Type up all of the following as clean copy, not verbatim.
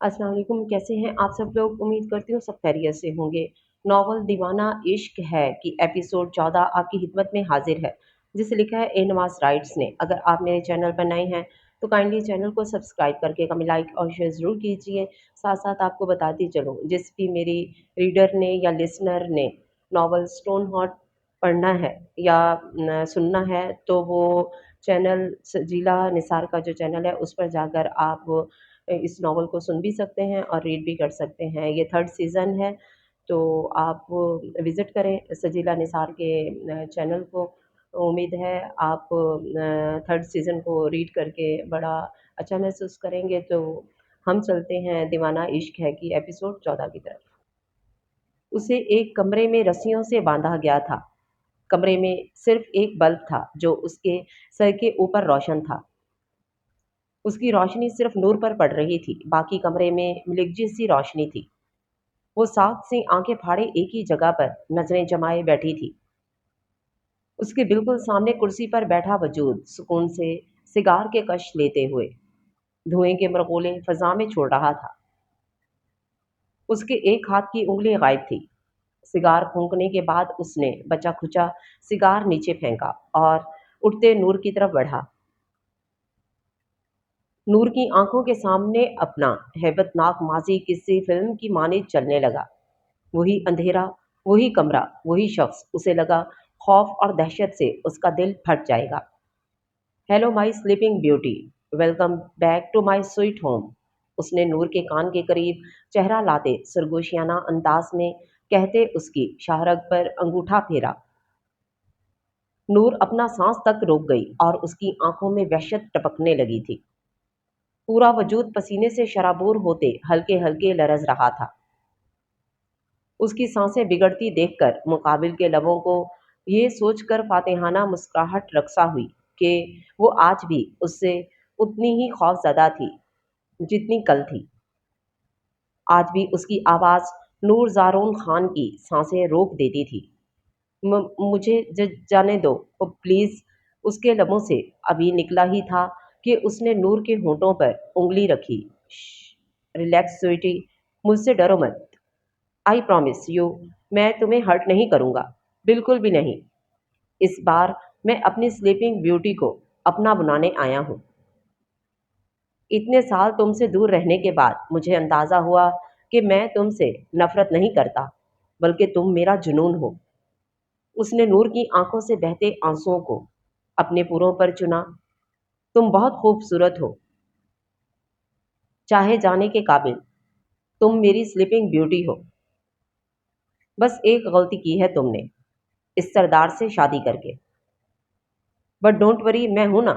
अस्सलाम वालेकुम। कैसे हैं आप सब लोग? उम्मीद करती हूँ सब खैरियत से होंगे। नॉवल दीवाना इश्क है कि एपिसोड 14 आपकी खिदमत में हाजिर है, जिसे लिखा है ए नवाज राइट्स ने। अगर आप मेरे चैनल पर नए हैं तो काइंडली चैनल को सब्सक्राइब करके कमेंट लाइक और शेयर ज़रूर कीजिए। साथ साथ आपको बताती चलूँ, जिस भी मेरी रीडर ने या लिसनर ने नॉवल स्टोन हॉट पढ़ना है या सुनना है तो वो चैनल सजीला निसार का जो चैनल है उस पर जाकर आप इस नॉवल को सुन भी सकते हैं और रीड भी कर सकते हैं। ये थर्ड सीज़न है, तो आप विज़िट करें सजीला निसार के चैनल को। उम्मीद है आप थर्ड सीज़न को रीड करके बड़ा अच्छा महसूस करेंगे। तो हम चलते हैं दीवाना इश्क है की एपिसोड 14 की तरफ। उसे एक कमरे में रस्सियों से बांधा गया था। कमरे में सिर्फ एक बल्ब था जो उसके सर के ऊपर रोशन था। उसकी रोशनी सिर्फ नूर पर पड़ रही थी, बाकी कमरे में मिलिग्जी सी रोशनी थी। वो साख से आंखें फाड़े एक ही जगह पर नजरें जमाए बैठी थी। उसके बिल्कुल सामने कुर्सी पर बैठा वजूद सुकून से सिगार के कश लेते हुए धुएं के मरगोले फजा में छोड़ रहा था। उसके एक हाथ की उंगली गायब थी। सिगार फूंकने के बाद उसने बचा खुचा सिगार नीचे फेंका और उठते नूर की तरफ बढ़ा। नूर की आंखों के सामने अपना हैबतनाक माजी किसी फिल्म की माने चलने लगा। वही अंधेरा, वही कमरा, वही शख्स। उसे लगा खौफ और दहशत से उसका दिल फट जाएगा। Hello my sleeping beauty, welcome back to my sweet home. उसने नूर के कान के करीब चेहरा लाते सरगोशियाना अंदाज में कहते उसकी शाहरग पर अंगूठा फेरा। नूर अपना सांस तक रोक गई और उसकी आंखों में वहशत टपकने लगी थी। पूरा वजूद पसीने से शराबोर होते हल्के हल्के लरज रहा था। उसकी सांसें बिगड़ती देखकर मुकाबिल के लबों को ये सोचकर फातिहाना मुस्कुराहट रक्सा हुई कि वो आज भी उससे उतनी ही खौफज़दा थी जितनी कल थी। आज भी उसकी आवाज़ नूर ज़ारून खान की सांसें रोक देती थी। मुझे जाने दो प्लीज़। उसके लबों से अभी निकला ही था कि उसने नूर के होंठों पर उंगली रखी। रिलैक्स स्वीटी, मुझसे डरो मत। आई प्रॉमिस यू, मैं तुम्हें हर्ट नहीं करूँगा, बिल्कुल भी नहीं। इस बार मैं अपनी स्लीपिंग ब्यूटी को अपना बनाने आया हूँ। इतने साल तुमसे दूर रहने के बाद मुझे अंदाज़ा हुआ कि मैं तुमसे नफ़रत नहीं करता, बल्कि तुम मेरा जुनून हो। उसने नूर की आंखों से बहते आंसुओं को अपने पुरों पर चुना। तुम बहुत खूबसूरत हो, चाहे जाने के काबिल। तुम मेरी स्लीपिंग ब्यूटी हो। बस एक गलती की है तुमने, इस सरदार से शादी करके। बट डोंट वरी, मैं हूं ना।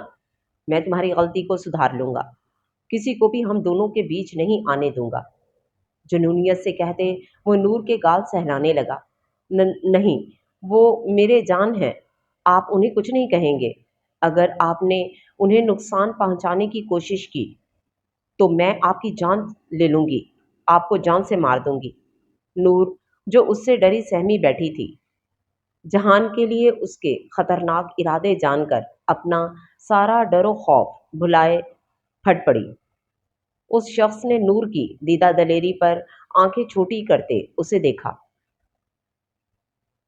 मैं तुम्हारी गलती को सुधार लूंगा। किसी को भी हम दोनों के बीच नहीं आने दूंगा। जुनूनियत से कहते वो नूर के गाल सहलाने लगा। नहीं, वो मेरे जान हैं। आप उन्हें कुछ नहीं कहेंगे। अगर आपने उन्हें नुकसान पहुंचाने की कोशिश की तो मैं आपकी जान ले लूंगी, आपको जान से मार दूंगी। नूर, जो उससे डरी सहमी बैठी थी, जहान के लिए उसके खतरनाक इरादे जानकर अपना सारा डरो खौफ भुलाए फट पड़ी। उस शख्स ने नूर की दीदा दलेरी पर आंखें छोटी करते उसे देखा।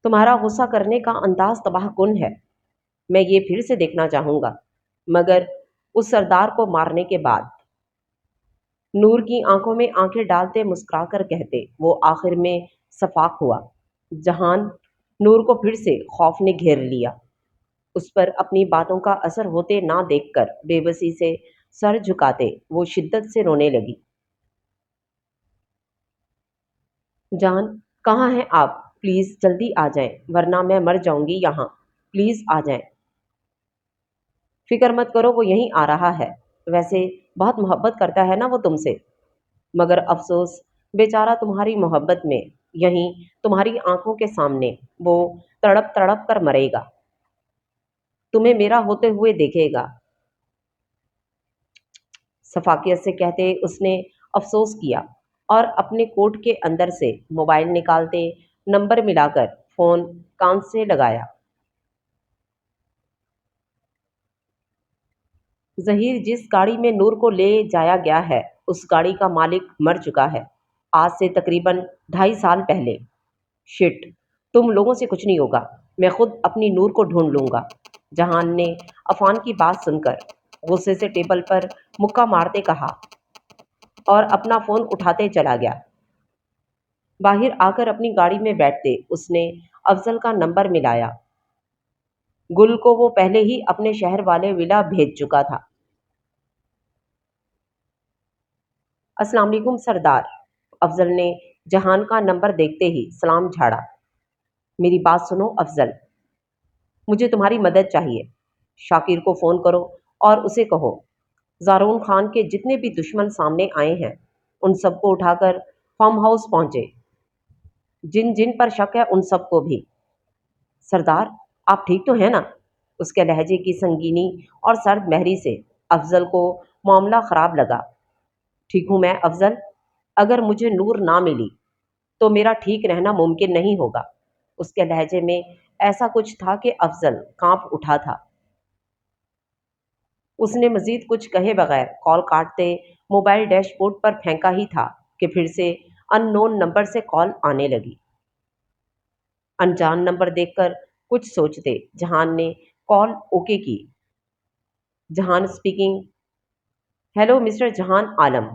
तुम्हारा गुस्सा करने का अंदाज तबाहकुन है। मैं ये फिर से देखना चाहूंगा, मगर उस सरदार को मारने के बाद। नूर की आंखों में आंखें डालते मुस्कुराकर कहते वो आखिर में सफाक हुआ। जहान, नूर को फिर से खौफ ने घेर लिया। उस पर अपनी बातों का असर होते ना देखकर बेबसी से सर झुकाते वो शिद्दत से रोने लगी। जान, कहाँ हैं आप? प्लीज़ जल्दी आ जाएं, वरना मैं मर जाऊंगी यहाँ। प्लीज़ आ जाएं। फिक्र मत करो, वो यहीं आ रहा है। वैसे बहुत मोहब्बत करता है ना वो तुमसे, मगर अफसोस, बेचारा तुम्हारी मोहब्बत में यहीं तुम्हारी आंखों के सामने वो तड़प तड़प कर मरेगा। तुम्हें मेरा होते हुए देखेगा। सफाकियत से कहते उसने अफसोस किया और अपने कोट के अंदर से मोबाइल निकालते नंबर मिलाकर फोन कान से लगाया। जहीर, जिस गाड़ी में नूर को ले जाया गया है उस गाड़ी का मालिक मर चुका है, आज से तकरीबन 2.5 साल पहले। शिट, तुम लोगों से कुछ नहीं होगा, मैं खुद अपनी नूर को ढूंढ लूंगा। जहान ने अफान की बात सुनकर गुस्से से टेबल पर मुक्का मारते कहा और अपना फोन उठाते चला गया। बाहर आकर अपनी गाड़ी में बैठते उसने अफजल का नंबर मिलाया। गुल को वो पहले ही अपने शहर वाले विला भेज चुका था। अस्सलाम वालेकुम सरदार। अफजल ने जहान का नंबर देखते ही सलाम झाड़ा। मेरी बात सुनो अफजल, मुझे तुम्हारी मदद चाहिए। शाकिर को फ़ोन करो और उसे कहो ज़ारून खान के जितने भी दुश्मन सामने आए हैं उन सबको उठाकर फार्म हाउस पहुंचे। जिन जिन पर शक है उन सबको भी। सरदार, आप ठीक तो हैं ना? उसके लहजे की संगीनी और सर्द महरी से अफजल को मामला ख़राब लगा। ठीक हूँ मैं अफजल, अगर मुझे नूर ना मिली तो मेरा ठीक रहना मुमकिन नहीं होगा। उसके लहजे में ऐसा कुछ था कि अफजल कांप उठा था। उसने मजीद कुछ कहे बगैर कॉल काटते मोबाइल डैशबोर्ड पर फेंका ही था कि फिर से अननोन नंबर से कॉल आने लगी। अनजान नंबर देखकर कुछ सोचते जहान ने कॉल ओके की। जहान स्पीकिंग। हेलो मिस्टर जहान आलम,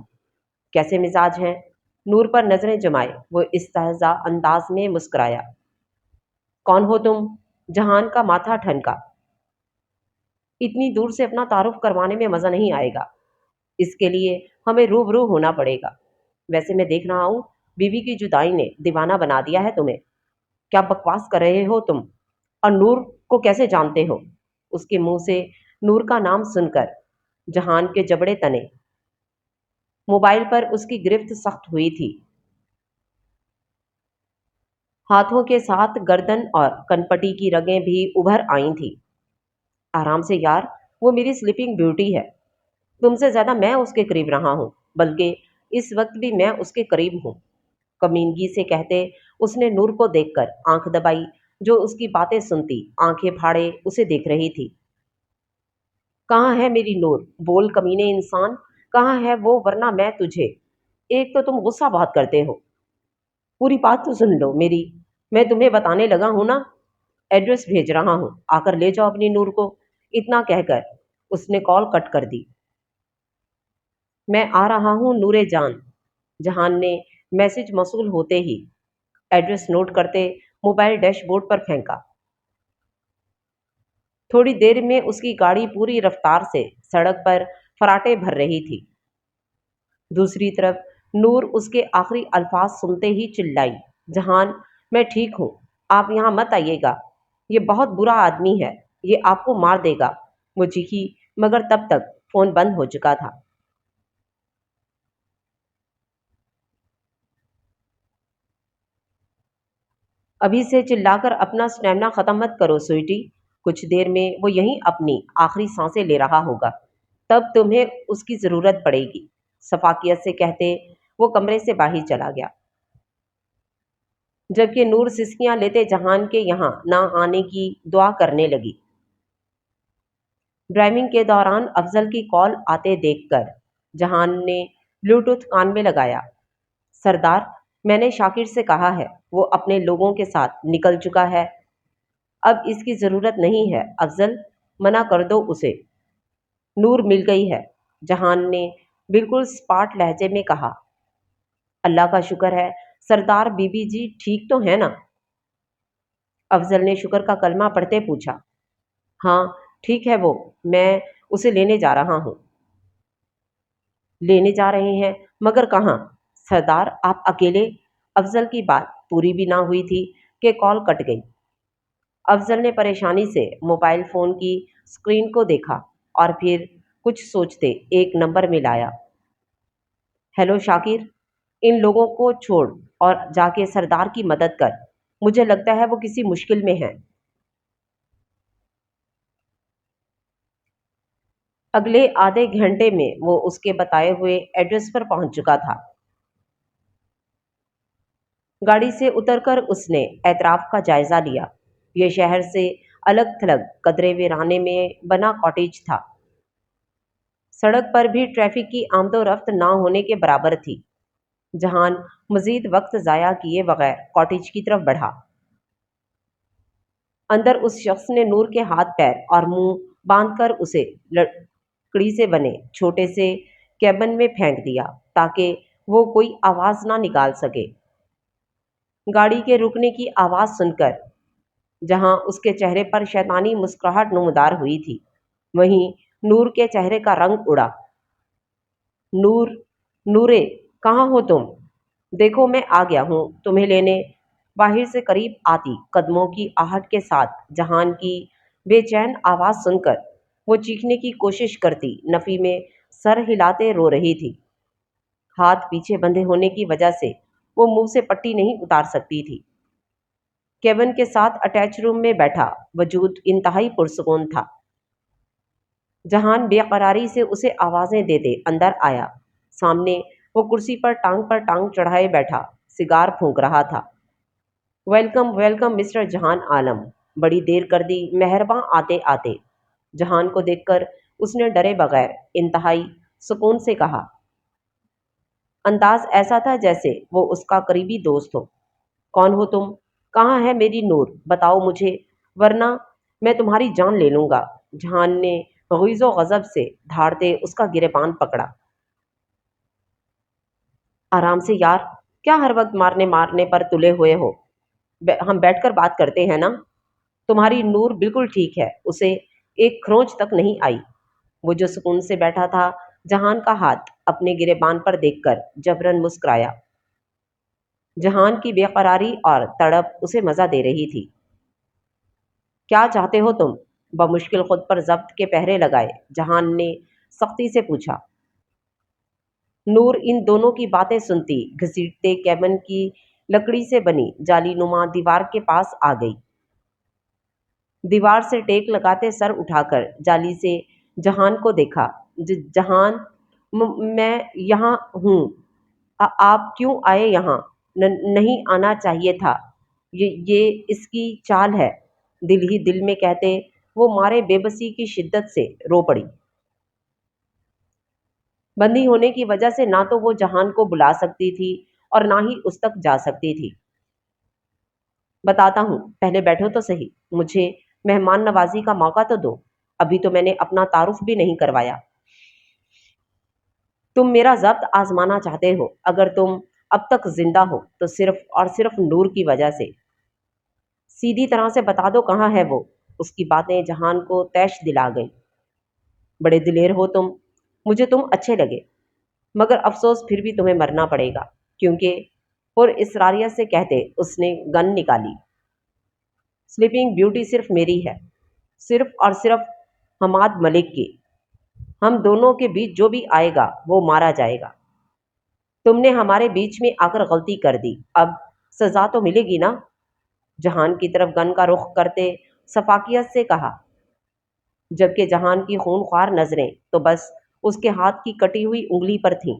कैसे मिजाज हैं? नूर पर नजरें जमाए वो इस्तेहज़ा अंदाज में मुस्कुराया। कौन हो तुम? जहान का माथा ठनका। इतनी दूर से अपना तारुफ करवाने में मज़ा नहीं आएगा, इसके लिए हमें रूबरू होना पड़ेगा। वैसे मैं देख रहा हूँ बीवी की जुदाई ने दीवाना बना दिया है तुम्हें। क्या बकवास कर रहे हो तुम? और नूर को कैसे जानते हो? उसके मुंह से नूर का नाम सुनकर जहान के जबड़े तने। मोबाइल पर उसकी गिरफ्त सख्त हुई थी। हाथों के साथ गर्दन और कनपटी की रगें भी उभर आई थीं। आराम से यार, वो मेरी स्लीपिंग ब्यूटी है। तुमसे ज़्यादा मैं उसके करीब रहा हूँ, बल्कि इस वक्त भी मैं उसके करीब हूँ। कमीनगी से कहते उसने नूर को देखकर आंख दबाई, जो उसकी बातें सुनती आंखें फाड़े उसे देख रही थी। कहाँ है मेरी नूर? बोल कमीने इंसान, कहाँ है वो, वरना मैं तुझे। एक तो तुम गुस्सा बहुत करते हो। पूरी बात तो सुन लो मेरी। मैं तुम्हें बताने लगा हूं ना। एड्रेस भेज रहा हूं, आकर ले जाओ अपनी नूर को। इतना कहकर उसने कॉल कट कर दी। मैं आ रहा हूं नूरे जान। जहान ने मैसेज मौसूल होते ही एड्रेस नोट करते मोबाइल डैशबोर्ड पर फेंका। थोड़ी देर में उसकी गाड़ी पूरी रफ्तार से सड़क पर फराटे भर रही थी। दूसरी तरफ नूर उसके आखिरी अल्फाज सुनते ही चिल्लाई, जहान, मैं ठीक हूँ, आप यहाँ मत आइएगा। ये बहुत बुरा आदमी है, ये आपको मार देगा। वो चीखी, मगर तब तक फ़ोन बंद हो चुका था। अभी से चिल्लाकर अपना स्टैमिना ख़त्म मत करो स्वीटी। कुछ देर में वो यहीं अपनी आखिरी सांसें ले रहा होगा, तब तुम्हें उसकी ज़रूरत पड़ेगी। सफाकियत से कहते वो कमरे से बाहर चला गया, जबकि नूर सिसकियां लेते जहान के यहाँ ना आने की दुआ करने लगी। ड्राइविंग के दौरान अफजल की कॉल आते देखकर जहान ने ब्लूटूथ कान में लगाया। सरदार, मैंने शाकिर से कहा है, वो अपने लोगों के साथ निकल चुका है। अब इसकी ज़रूरत नहीं है अफजल, मना कर दो उसे। नूर मिल गई है, जहान ने बिल्कुल स्पाट लहजे में कहा। अल्लाह का शुक्र है सरदार, बीबी जी ठीक तो है ना? अफजल ने शुक्र का कलमा पढ़ते पूछा। हाँ ठीक है वो, मैं उसे लेने जा रहा हूँ। लेने जा रहे हैं? मगर कहाँ? सरदार आप अकेले? अफजल की बात पूरी भी ना हुई थी कि कॉल कट गई। अफजल ने परेशानी से मोबाइल फ़ोन की स्क्रीन को देखा और फिर कुछ सोचते एक नंबर मिलाया। हेलो शाकिर, इन लोगों को छोड़ और जाके सरदार की मदद कर। मुझे लगता है वो किसी मुश्किल में है। अगले आधे घंटे में वो उसके बताए हुए एड्रेस पर पहुंच चुका था। गाड़ी से उतरकर उसने एतराफ का जायजा लिया। यह शहर से अलग थलग कदरे वीराने में बना कॉटेज था। सड़क पर भी ट्रैफिक की आमदोरफ्त ना होने के बराबर थी। जहान मजीद वक्त ज़ाया किए बगैर कॉटेज की तरफ बढ़ा। अंदर उस शख्स ने नूर के हाथ पैर और मुंह बांधकर उसे लकड़ी से बने छोटे से कैबिन में फेंक दिया ताकि वो कोई आवाज़ ना निकाल सके। गाड़ी के रुकने की आवाज़ सुनकर जहां उसके चेहरे पर शैतानी मुस्कुराहट नमूदार हुई थी, वहीं नूर के चेहरे का रंग उड़ा। नूर, नूरे, कहाँ हो तुम? देखो मैं आ गया हूँ तुम्हें लेने। बाहर से करीब आती कदमों की आहट के साथ जहान की बेचैन आवाज़ सुनकर वो चीखने की कोशिश करती नफ़ी में सर हिलाते रो रही थी। हाथ पीछे बंधे होने की वजह से वो मुंह से पट्टी नहीं उतार सकती थी। केविन के साथ अटैच रूम में बैठा वजूद इंतहाई पुरसुकून था। जहान बेकरारी से उसे आवाज़ें देते अंदर आया। सामने वो कुर्सी पर टांग चढ़ाए बैठा सिगार फूंक रहा था। वेलकम वेलकम मिस्टर जहान आलम। बड़ी देर कर दी मेहरबान आते आते। जहान को देखकर उसने डरे बगैर इंतहाई सुकून से कहा। अंदाज ऐसा था जैसे वो उसका करीबी दोस्त हो। कौन हो तुम? कहाँ है मेरी नूर? बताओ मुझे, वरना मैं तुम्हारी जान ले लूंगा। जहान ने गीज़ो गज़ब से धाड़ते उसका गिरेबान पकड़ा। आराम से यार, क्या हर वक्त मारने मारने पर तुले हुए हो? हम बैठकर बात करते हैं ना। तुम्हारी नूर बिल्कुल ठीक है, उसे एक खरोंच तक नहीं आई। वो जो सुकून से बैठा था, जहान का हाथ अपने गिरेबान पर देखकर जबरन मुस्कुराया। जहान की बेकरारी और तड़प उसे मजा दे रही थी। क्या चाहते हो तुम? बमुश्किल खुद पर जब्त के पहरे लगाए जहान ने सख्ती से पूछा। नूर इन दोनों की बातें सुनती घसीटते कैबिन की लकड़ी से बनी जाली नुमा दीवार के पास आ गई। दीवार से टेक लगाते सर उठाकर जाली से जहान को देखा। जहान, मैं यहाँ हूँ। आप क्यों आए यहाँ? नहीं आना चाहिए था। ये इसकी चाल है। दिल ही दिल में कहते वो मारे बेबसी की शिद्दत से रो पड़ी। बंदी होने की वजह से ना तो वो जहान को बुला सकती थी और ना ही उस तक जा सकती थी। बताता हूँ, पहले बैठो तो सही। मुझे मेहमान नवाजी का मौका तो दो। अभी तो मैंने अपना तारुफ भी नहीं करवाया। तुम मेरा ज़ब्त आजमाना चाहते हो। अगर तुम अब तक जिंदा हो तो सिर्फ और सिर्फ नूर की वजह से। सीधी तरह से बता दो कहाँ है वो। उसकी बातें जहान को तैश दिला गई। बड़े दिलेर हो तुम। मुझे तुम अच्छे लगे, मगर अफसोस फिर भी तुम्हें मरना पड़ेगा, क्योंकि और इसरारियत से कहते उसने गन निकाली। स्लीपिंग ब्यूटी सिर्फ मेरी है, सिर्फ और सिर्फ हमाद मलिक की। हम दोनों के बीच जो भी आएगा वो मारा जाएगा। तुमने हमारे बीच में आकर गलती कर दी, अब सजा तो मिलेगी ना। जहान की तरफ गन का रुख करते सफाकियत से कहा, जबकि जहान की खूनख्वार नजरें तो बस उसके हाथ की कटी हुई उंगली पर थीं।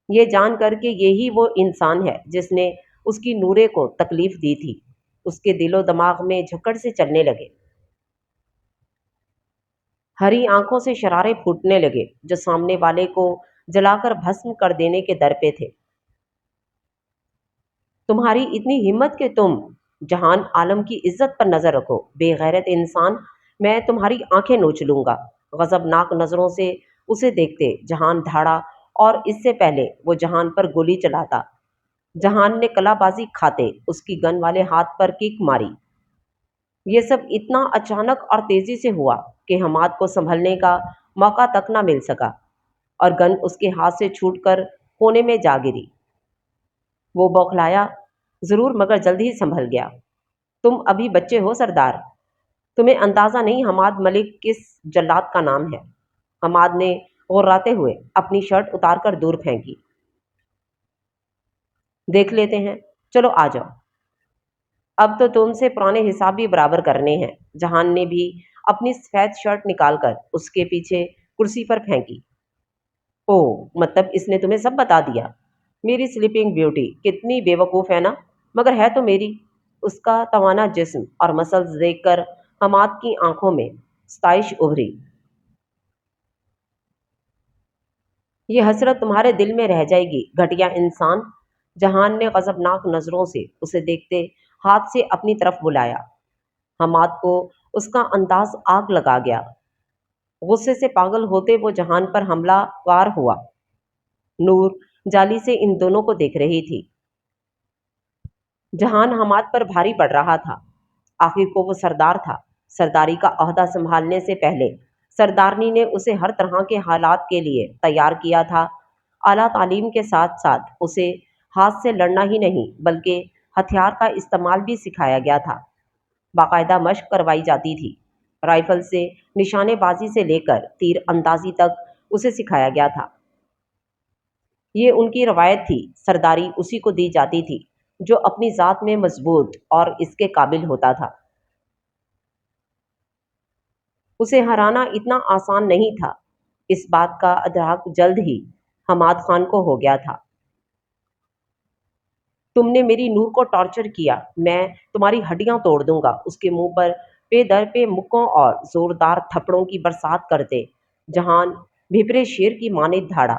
ये जान कर के यही वो इंसान है जिसने उसकी नूरे को तकलीफ दी थी। उसके दिलो दिमाग में झकड़ से चलने लगे। हरी आंखों से शरारे फूटने लगे जो सामने वाले को जलाकर भस्म कर देने के दर पे थे। तुम्हारी इतनी हिम्मत कि तुम जहान आलम की इज्जत पर नजर रखो, बेगैरत इंसान। मैं तुम्हारी आंखें नोच लूंगा। गजबनाक नजरों से उसे देखते जहान धाड़ा और इससे पहले वो जहान पर गोली चलाता। जहान ने कलाबाजी खाते उसकी गन वाले हाथ पर किक मारी। ये सब इतना अचानक और तेजी से हुआ कि हमाद को संभलने का मौका तक ना मिल सका और गन उसके हाथ से छूटकर कोने में जा गिरी। वो बौखलाया जरूर, मगर जल्दी ही संभल गया। तुम अभी बच्चे हो सरदार। तुम्हें अंदाजा नहीं हमाद मलिक किस जल्लाद का नाम है। हमाद ने गुर्राते हुए अपनी शर्ट उतारकर दूर फेंकी। देख लेते हैं, चलो आ जाओ। अब तो तुमसे पुराने हिसाब भी बराबर करने हैं। जहान ने भी अपनी सफेद शर्ट निकालकर उसके पीछे कुर्सी पर फेंकी। ओह, मतलब इसने तुम्हें सब बता दिया। मेरी स्लीपिंग ब्यूटी कितनी बेवकूफ़ है ना, मगर है तो मेरी। उसका तवाना जिस्म और मसल्स देखकर हमाद की आंखों में स्ताइश उभरी। یہ حسرت تمہارے دل میں رہ جائے گی گھٹیا انسان۔ جہان نے غضبناک نظروں سے اسے دیکھتے ہاتھ سے اپنی طرف بلایا۔ حماد کو اس کا انداز آگ لگا گیا۔ غصے سے پاگل ہوتے وہ جہان پر حملہ وار ہوا۔ نور جالی سے ان دونوں کو دیکھ رہی تھی۔ جہان حماد پر بھاری پڑ رہا تھا۔ آخر کو وہ سردار تھا۔ سرداری کا عہدہ سنبھالنے سے پہلے سردارنی نے اسے ہر طرح کے حالات کے لیے تیار کیا تھا۔ اعلیٰ تعلیم کے ساتھ ساتھ اسے ہاتھ سے لڑنا ہی نہیں بلکہ ہتھیار کا استعمال بھی سکھایا گیا تھا۔ باقاعدہ مشق کروائی جاتی تھی۔ رائفل سے نشانے بازی سے لے کر تیر اندازی تک اسے سکھایا گیا تھا۔ یہ ان کی روایت تھی۔ سرداری اسی کو دی جاتی تھی جو اپنی ذات میں مضبوط اور اس کے قابل ہوتا تھا۔ اسے ہرانا اتنا آسان نہیں تھا۔ اس بات کا ادراک جلد ہی حماد خان کو ہو گیا تھا۔ تم نے میری نور کو ٹارچر کیا، میں تمہاری ہڈیاں توڑ دوں گا۔ اس کے منہ پر پے در پہ مکوں اور زوردار تھپڑوں کی برسات کرتے جہان بھپرے شیر کی مانند دھاڑا۔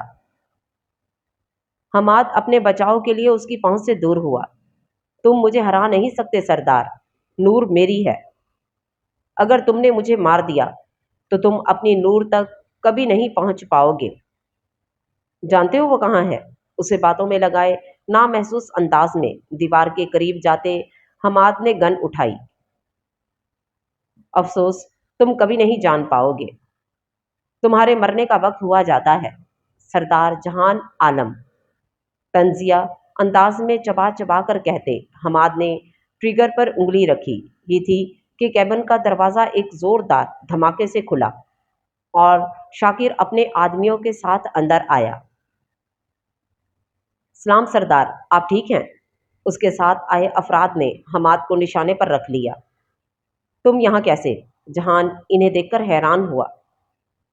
حماد اپنے بچاؤ کے لیے اس کی پہنچ سے دور ہوا۔ تم مجھے ہرا نہیں سکتے سردار، نور میری ہے۔ اگر تم نے مجھے مار دیا تو تم اپنی نور تک کبھی نہیں پہنچ پاؤ گے۔ جانتے ہو وہ کہاں ہے؟ اسے باتوں میں لگائے نامحسوس انداز میں دیوار کے قریب جاتے حماد نے گن اٹھائی۔ افسوس تم کبھی نہیں جان پاؤ گے، تمہارے مرنے کا وقت ہوا جاتا ہے۔ سردار جہان عالم طنزیہ انداز میں چبا چبا کر کہتے حماد نے ٹریگر پر انگلی رکھی ہی تھی کہ کیبن کا دروازہ ایک زوردار دھماکے سے کھلا اور شاکر اپنے آدمیوں کے ساتھ اندر آیا۔ سلام سردار، آپ ٹھیک ہیں؟ اس کے ساتھ آئے افراد نے حماد کو نشانے پر رکھ لیا۔ تم یہاں کیسے؟ جہان انہیں دیکھ کر حیران ہوا۔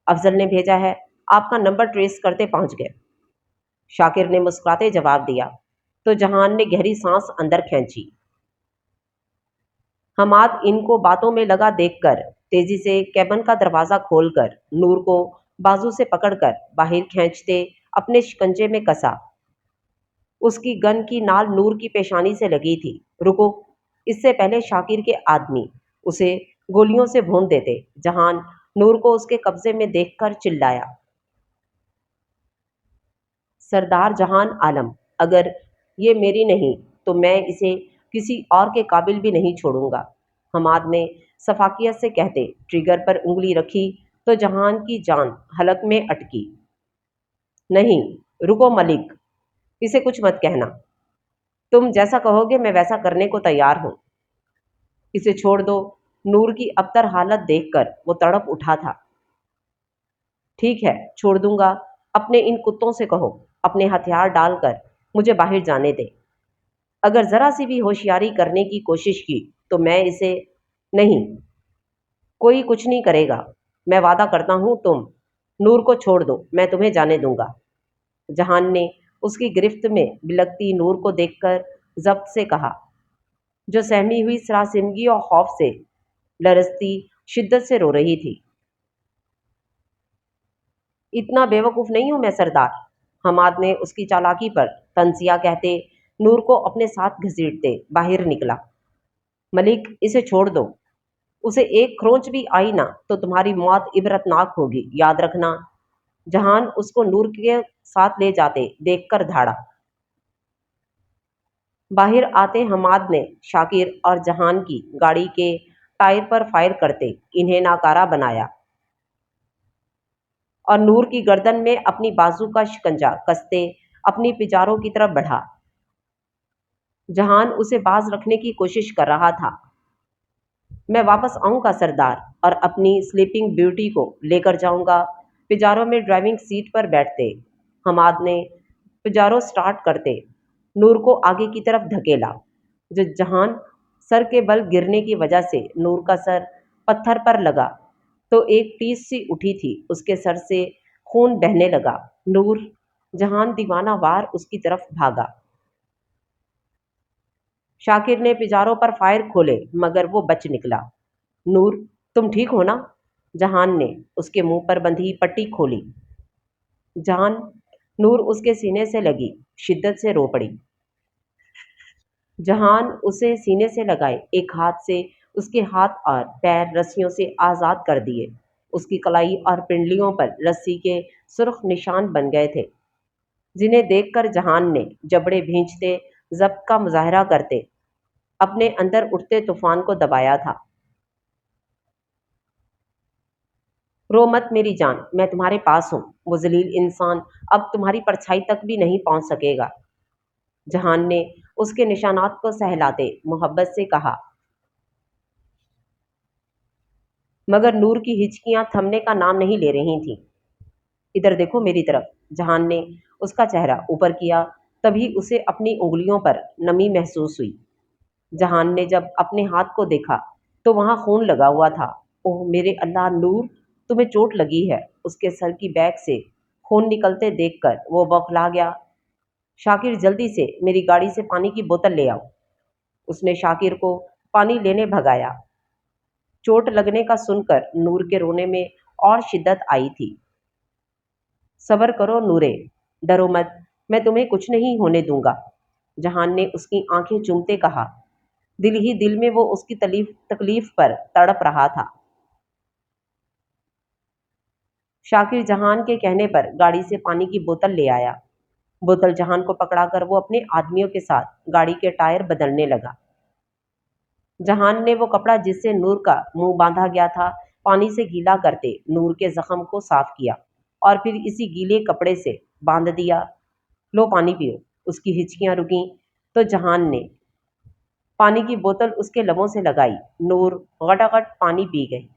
افضل نے بھیجا ہے، آپ کا نمبر ٹریس کرتے پہنچ گئے۔ شاکر نے مسکراتے جواب دیا تو جہان نے گہری سانس اندر کھینچی۔ حماد ان کو باتوں میں لگا دیکھ کر تیزی سے کیبن کا دروازہ کھول کر نور کو بازو سے پکڑ کر باہر کھینچتے اپنے شکنجے میں کسا۔ اس کی گن کی نال نور کی پیشانی سے لگی تھی۔ رکو! اس سے پہلے شاکر کے آدمی اسے گولیوں سے بھون دیتے۔ جہان نور کو اس کے قبضے میں دیکھ کر چلایا۔ سردار جہان عالم، اگر یہ میری نہیں تو میں اسے کسی اور کے قابل بھی نہیں چھوڑوں گا۔ حماد نے شفافیت سے کہتے ٹریگر پر انگلی رکھی تو جہان کی جان حلق میں اٹکی۔ نہیں، رکو ملک، اسے کچھ مت کہنا۔ تم جیسا کہو گے میں ویسا کرنے کو تیار ہوں۔ اسے چھوڑ دو۔ نور کی ابتر حالت دیکھ کر وہ تڑپ اٹھا تھا۔ ٹھیک ہے، چھوڑ دوں گا۔ اپنے ان کتوں سے کہو اپنے ہتھیار ڈال کر مجھے باہر جانے دے۔ اگر ذرا سی بھی ہوشیاری کرنے کی کوشش کی تو میں اسے نہیں، کوئی کچھ نہیں کرے گا۔ میں وعدہ کرتا ہوں تم نور کو چھوڑ دو، میں تمہیں جانے دوں گا۔ جہان نے اس کی گرفت میں بلکتی نور کو دیکھ کر ضبط سے کہا، جو سہمی ہوئی سراسیمگی اور خوف سے لرزتی شدت سے رو رہی تھی۔ اتنا بے وقوف نہیں ہوں میں سردار۔ حماد نے اس کی چالاکی پر طنزیہ کہتے نور کو اپنے ساتھ گھسیٹتے باہر نکلا۔ ملک، اسے چھوڑ دو۔ اسے ایک کھروچ بھی آئی نہ تو تمہاری موت عبرتناک ہوگی، یاد رکھنا۔ جہان اس کو نور کے ساتھ لے جاتے دیکھ کر دھاڑا۔ باہر آتے حماد نے شاکر اور جہان کی گاڑی کے ٹائر پر فائر کرتے انہیں ناکارہ بنایا اور نور کی گردن میں اپنی بازو کا شکنجا کستے اپنی پجاروں کی طرف بڑھا۔ جہان اسے باز رکھنے کی کوشش کر رہا تھا۔ میں واپس آؤں گا سردار، اور اپنی سلیپنگ بیوٹی کو لے کر جاؤں گا۔ پجاروں میں ڈرائیونگ سیٹ پر بیٹھتے حماد نے پجاروں سٹارٹ کرتے نور کو آگے کی طرف دھکیلا۔ جو جہان سر کے بل گرنے کی وجہ سے نور کا سر پتھر پر لگا تو ایک ٹیس سی اٹھی تھی، اس کے سر سے خون بہنے لگا۔ نور! جہان دیوانہ وار اس کی طرف بھاگا۔ شاکر نے پجاروں پر فائر کھولے مگر وہ بچ نکلا۔ نور، تم ٹھیک ہو نا؟ جہان نے اس کے منہ پر بندھی پٹی کھولی۔ جان नूर उसके सीने से लगी शिद्दत से रो पड़ी। जहान उसे सीने से लगाए एक हाथ से उसके हाथ और पैर रस्सियों से आज़ाद कर दिए। उसकी कलाई और पिंडलियों पर रस्सी के सुर्ख निशान बन गए थे, जिन्हें देखकर जहान ने जबड़े भींचते जब्त का मुजाहरा करते अपने अंदर उठते तूफान को दबाया था। रो मत मेरी जान, मैं तुम्हारे पास हूँ। वो जलील इंसान अब तुम्हारी परछाई तक भी नहीं पहुंच सकेगा। जहान ने उसके निशानात को सहलाते मोहब्बत से कहा, मगर नूर की हिचकियां थमने का नाम नहीं ले रही थीं। इधर देखो मेरी तरफ। जहान ने उसका चेहरा ऊपर किया, तभी उसे अपनी उंगलियों पर नमी महसूस हुई। जहान ने जब अपने हाथ को देखा तो वहां खून लगा हुआ था। ओह मेरे अल्लाह नूर, तुम्हें चोट लगी है। उसके सर की बैग से खून निकलते देखकर वो बौखला गया। शाकिर जल्दी से मेरी गाड़ी से पानी की बोतल ले आओ। उसने शाकिर को पानी लेने भगाया। चोट लगने का सुनकर नूर के रोने में और शिद्दत आई थी। सब्र करो नूरे, डरो मत, मैं तुम्हें कुछ नहीं होने दूंगा। जहान ने उसकी आंखें चूमते कहा। दिल ही दिल में वो उसकी तकलीफ पर तड़प रहा था। शाकिर जहान के कहने पर गाड़ी से पानी की बोतल ले आया। बोतल जहान को पकड़ाकर वो अपने आदमियों के साथ गाड़ी के टायर बदलने लगा। जहान ने वो कपड़ा जिससे नूर का मुंह बांधा गया था पानी से गीला करते नूर के जख्म को साफ किया और फिर इसी गीले कपड़े से बांध दिया। लो पानी पियो। उसकी हिचकियां रुकी तो जहान ने पानी की बोतल उसके लबों से लगाई। नूर गटागट पानी पी गई।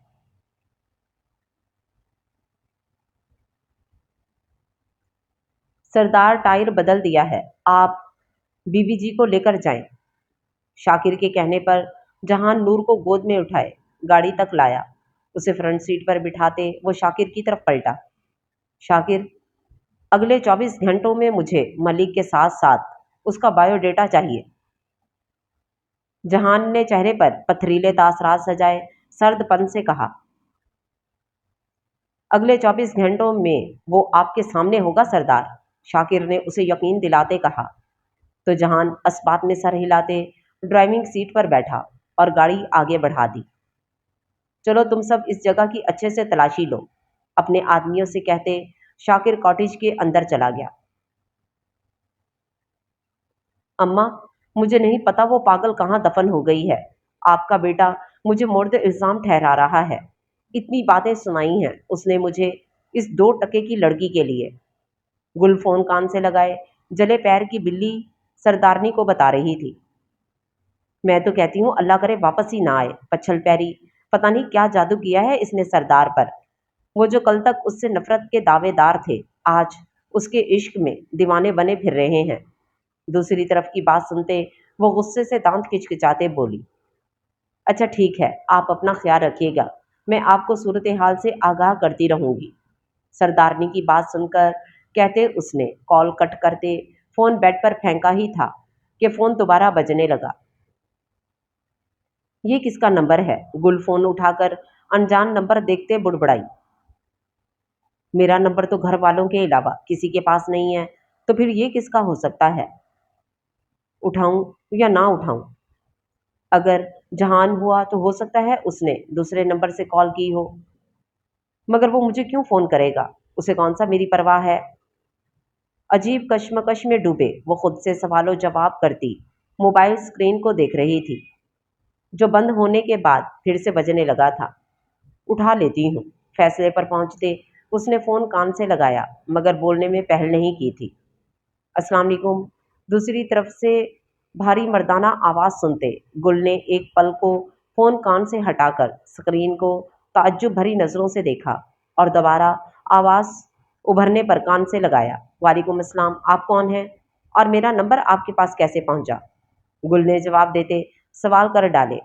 सरदार टायर बदल दिया है, आप बीबी जी को लेकर जाएं। शाकिर के कहने पर जहान नूर को गोद में उठाए गाड़ी तक लाया। उसे फ्रंट सीट पर बिठाते वो शाकिर की तरफ पलटा। शाकिर, अगले 24 घंटों में मुझे मलिक के साथ साथ उसका बायोडेटा चाहिए। जहान ने चेहरे पर पथरीले तासरात सजाए सर्दपन से कहा, अगले 24 घंटों में वो आपके सामने होगा सरदार। शाकिर ने उसे यकीन दिलाते कहा। तो जहान अस्पात में सर हिलाते ड्राइविंग सीट पर बैठा और गाड़ी आगे बढ़ा दी। चलो तुम सब इस जगह की अच्छे से तलाशी लो, अपने आदमियों से कहते शाकिर कॉटेज के अंदर चला गया। अम्मा, मुझे नहीं पता वो पागल कहाँ दफन हो गई है। आपका बेटा मुझे मुर्द इल्ज़ाम ठहरा रहा है। इतनी बातें सुनाई हैं उसने मुझे इस 2 टके की लड़की के लिए। गुल फोन कान से लगाए जले पैर की बिल्ली सरदारनी को बता रही थी। मैं तो कहती हूँ अल्लाह करे वापस ही ना आए। पच्छल पैरी, पता नहीं क्या जादू किया है इसने सरदार पर। वो जो कल तक उससे नफरत के दावेदार थे, आज उसके इश्क में दीवाने बने फिर रहे हैं। दूसरी तरफ की बात सुनते वो गुस्से से दांत किचकिचाते बोली, अच्छा ठीक है, आप अपना ख्याल रखिएगा, मैं आपको सूरत हाल से आगाह करती रहूंगी। सरदारनी की बात सुनकर कहते उसने कॉल कट करते फोन बेड पर फेंका ही था कि फोन दोबारा बजने लगा। ये किसका नंबर है? गुल फोन उठाकर अनजान नंबर देखते बुड़बड़ाई, मेरा नंबर तो घर वालों के अलावा किसी के पास नहीं है, तो फिर ये किसका हो सकता है? उठाऊं या ना उठाऊं? अगर जहान हुआ तो हो सकता है उसने दूसरे नंबर से कॉल की हो, मगर वो मुझे क्यों फ़ोन करेगा? उसे कौन सा मेरी परवाह है? अजीब कश्मकश में डूबे वो खुद से सवालों जवाब करती मोबाइल स्क्रीन को देख रही थी, जो बंद होने के बाद फिर से बजने लगा था। उठा लेती हूँ। फैसले पर पहुंचते उसने फ़ोन कान से लगाया, मगर बोलने में पहल नहीं की थी। अस्सलाम वालेकुम। दूसरी तरफ से भारी मर्दाना आवाज़ सुनते गुल ने एक पल को फ़ोन कान से हटाकर स्क्रीन को ताज्जुब भरी नज़रों से देखा और दोबारा आवाज़ उभरने पर कान से लगाया। वालेकुम अस्सलाम, आप कौन हैं और मेरा नंबर आपके पास कैसे पहुंचा? गुल ने जवाब देते सवाल कर डाले,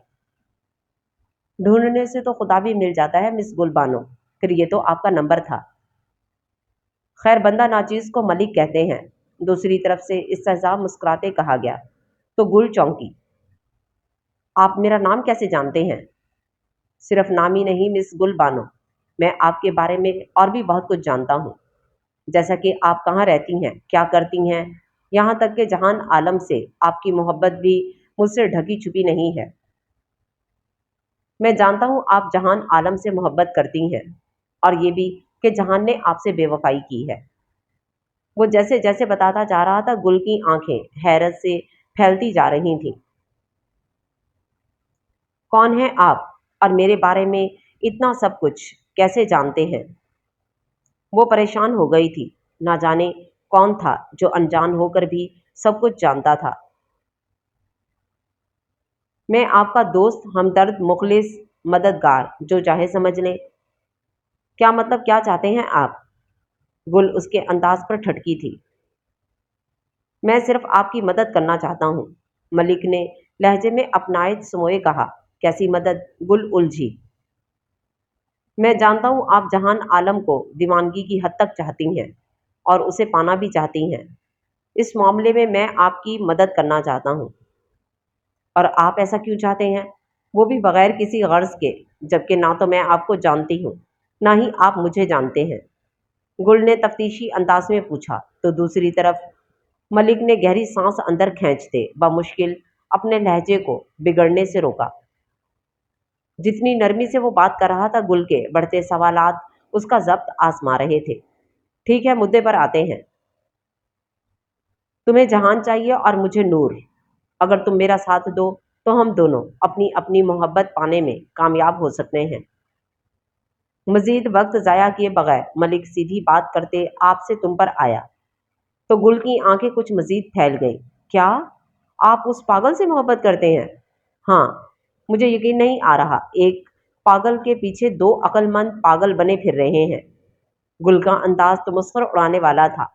ढूंढने से तो खुदा भी मिल जाता है मिस गुलबानो, फिर ये तो आपका नंबर था। खैर बंदा नाचीज़ को मलिक कहते हैं। दूसरी तरफ से इस्तेज़ा मुस्कुराते कहा गया। तो गुल चौंकी, आप मेरा नाम कैसे जानते हैं? सिर्फ नाम ही नहीं मिस गुल बानो, मैं आपके बारे में और भी बहुत कुछ जानता हूँ। जैसा कि आप कहाँ रहती हैं, क्या करती हैं, यहाँ तक कि जहान आलम से आपकी मोहब्बत भी मुझसे ढकी छुपी नहीं है। मैं जानता हूँ आप जहान आलम से मोहब्बत करती हैं, और ये भी कि जहान ने आपसे बेवफाई की है। वो जैसे जैसे बताता जा रहा था, गुल की आंखें हैरत से फैलती जा रही थीं। कौन है आप, और मेरे बारे में इतना सब कुछ कैसे जानते हैं? वो परेशान हो गई थी। ना जाने कौन था जो अनजान होकर भी सब कुछ जानता था। मैं आपका दोस्त, हमदर्द, मुखलिस, मददगार, जो चाहे समझ लें। क्या मतलब, क्या चाहते हैं आप? गुल उसके अंदाज पर ठटकी थी। मैं सिर्फ आपकी मदद करना चाहता हूँ, मलिक ने लहजे में अपनाए समोए कहा। कैसी मदद? गुल उलझी। मैं जानता हूँ आप जहान आलम को दीवानगी की हद तक चाहती हैं, और उसे पाना भी चाहती हैं। इस मामले में मैं आपकी मदद करना चाहता हूँ। और आप ऐसा क्यों चाहते हैं? वो भी बगैर किसी गर्ज के, जबकि ना तो मैं आपको जानती हूँ, ना ही आप मुझे जानते हैं। गुल ने तफ्तीशी अंदाज में पूछा। तो दूसरी तरफ? मलिक ने गहरी सांस अंदर खींचते बमुश्किल अपने लहजे को बिगड़ने से रोका। जितनी नरमी से वो बात कर रहा था, गुल के बढ़ते सवालात उसका जब्त आजमा रहे थे। ठीक है, मुद्दे पर आते हैं। तुम्हें जहान चाहिए और मुझे नूर। अगर तुम मेरा साथ दो तो हम दोनों अपनी अपनी मोहब्बत पाने में कामयाब हो सकते हैं। मजीद वक्त ज़ाया किए बगैर मलिक सीधी बात करते आपसे तुम पर आया। तो गुल की आंखें कुछ मजीद फैल गईं। क्या आप उस पागल से मोहब्बत करते हैं? हाँ, मुझे यकीन नहीं आ रहा, एक पागल के पीछे दो अक्लमंद पागल बने फिर रहे हैं। गुल का अंदाज तो मुस्कुर उड़ाने वाला था।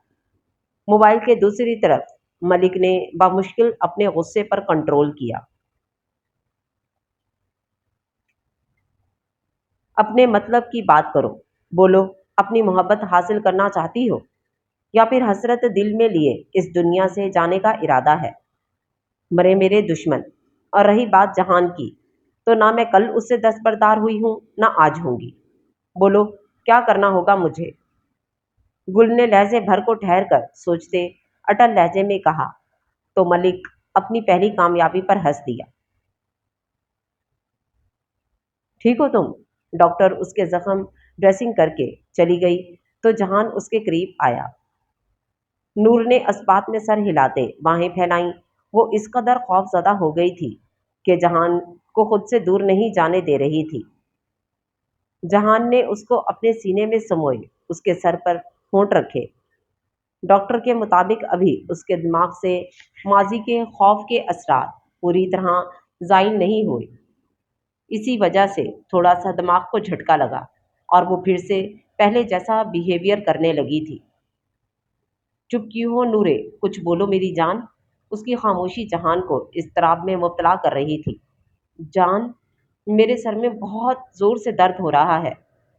मोबाइल के दूसरी तरफ मलिक ने बामुश्किल अपने गुस्से पर कंट्रोल किया। अपने मतलब की बात करो। बोलो, अपनी मोहब्बत हासिल करना चाहती हो, या फिर हसरत दिल में लिए इस दुनिया से जाने का इरादा है? मरे मेरे दुश्मन। और रही बात जहान की, तो ना मैं कल उससे दस्तबरदार हुई हूं, ना आज होंगी। बोलो, क्या करना होगा मुझे? गुल ने लहजे भर को ठहर कर सोचते अटल लहजे में कहा। तो मलिक अपनी पहली कामयाबी पर हंस दिया। ठीक हो तुम? डॉक्टर उसके जख्म ड्रेसिंग करके चली गई तो जहान उसके करीब आया। नूर ने अस्बात में सर हिलाते बाहें फैलाईं। वो इस कदर खौफजदा हो गई थी कि जहान को खुद से दूर नहीं जाने दे रही थी। जहान ने उसको अपने सीने में समोए उसके सर पर होंठ रखे। डॉक्टर के मुताबिक अभी उसके दिमाग से माजी के खौफ के असरार पूरी तरह ज़ाइल नहीं हुए। इसी वजह से थोड़ा सा दिमाग को झटका लगा, और वो फिर से पहले जैसा बिहेवियर करने लगी थी। चुप क्यों हो नूरे, कुछ बोलो मेरी जान। उसकी खामोशी जहान को इज़्तिराब में मुब्तला कर रही थी। जान, मेरे सर में बहुत ज़ोर से दर्द हो रहा है।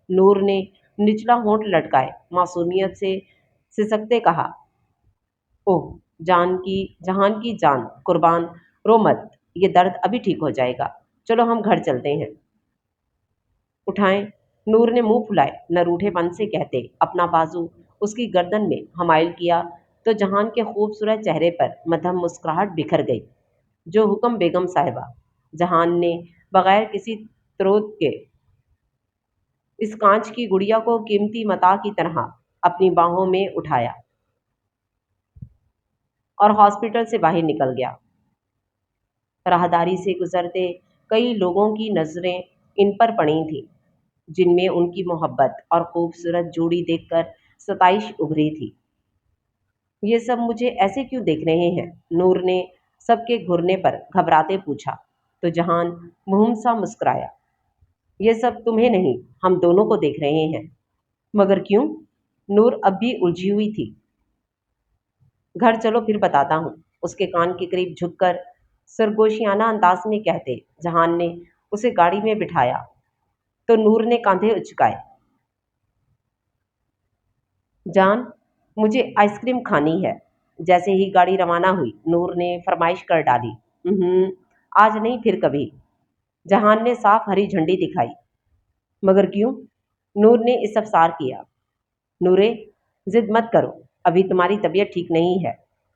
नूर ने निचला होंठ लटकाए मासूमियत से सिसकते कहा। ओह, जहान की जान कुर्बान, रो मत, ये दर्द अभी ठीक हो जाएगा। चलो हम घर चलते हैं। उठाएं। नूर ने मुंह फुलाए न रूठेपन से कहते अपना बाजू उसकी गर्दन में हमाइल किया, तो जहान के खूबसूरत चेहरे पर मध्यम मुस्कुराहट बिखर गई। जो हुक्म बेगम साहिबा। जहान ने बगैर किसी त्रोत के इस कांच की गुड़िया को कीमती मता की तरह अपनी बाहों में उठाया और हॉस्पिटल से बाहर निकल गया। राहदारी से गुजरते कई लोगों की नज़रें इन पर पड़ी थीं, जिनमें उनकी मोहब्बत और खूबसूरत जोड़ी देखकर सताइश उभरी थी। ये सब मुझे ऐसे क्यों देख रहे हैं? नूर ने सबके घुरने पर घबराते पूछा। तो जहान मुहम सा मुस्कुराया। ये सब तुम्हें नहीं, हम दोनों को देख रहे हैं। मगर क्यों? नूर अब भी उलझी हुई थी। घर चलो फिर बताता हूँ, उसके कान के करीब झुककर सरगोशियाना अंदाज में कहते जहान ने उसे गाड़ी में बिठाया। तो नूर ने कांधे उचकाए। जान, मुझे आइसक्रीम खानी है। जैसे ही गाड़ी रवाना हुई, नूर ने फरमाइश कर डाली। आज नहीं, फिर कभी। जहान ने साफ हरी झंडी दिखाई। मगर क्यों? नूर ने इस्तफसार किया। नूरे, ضد مت کرو، ابھی تمہاری طبیعت ٹھیک نہیں ہے،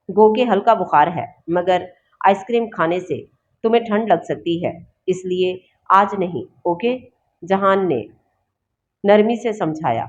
گو کہ ہلکا بخار ہے، مگر آئس کریم کھانے سے تمہیں ٹھنڈ لگ سکتی ہے، اس لیے آج نہیں، اوکے؟ جہان نے نرمی سے سمجھایا۔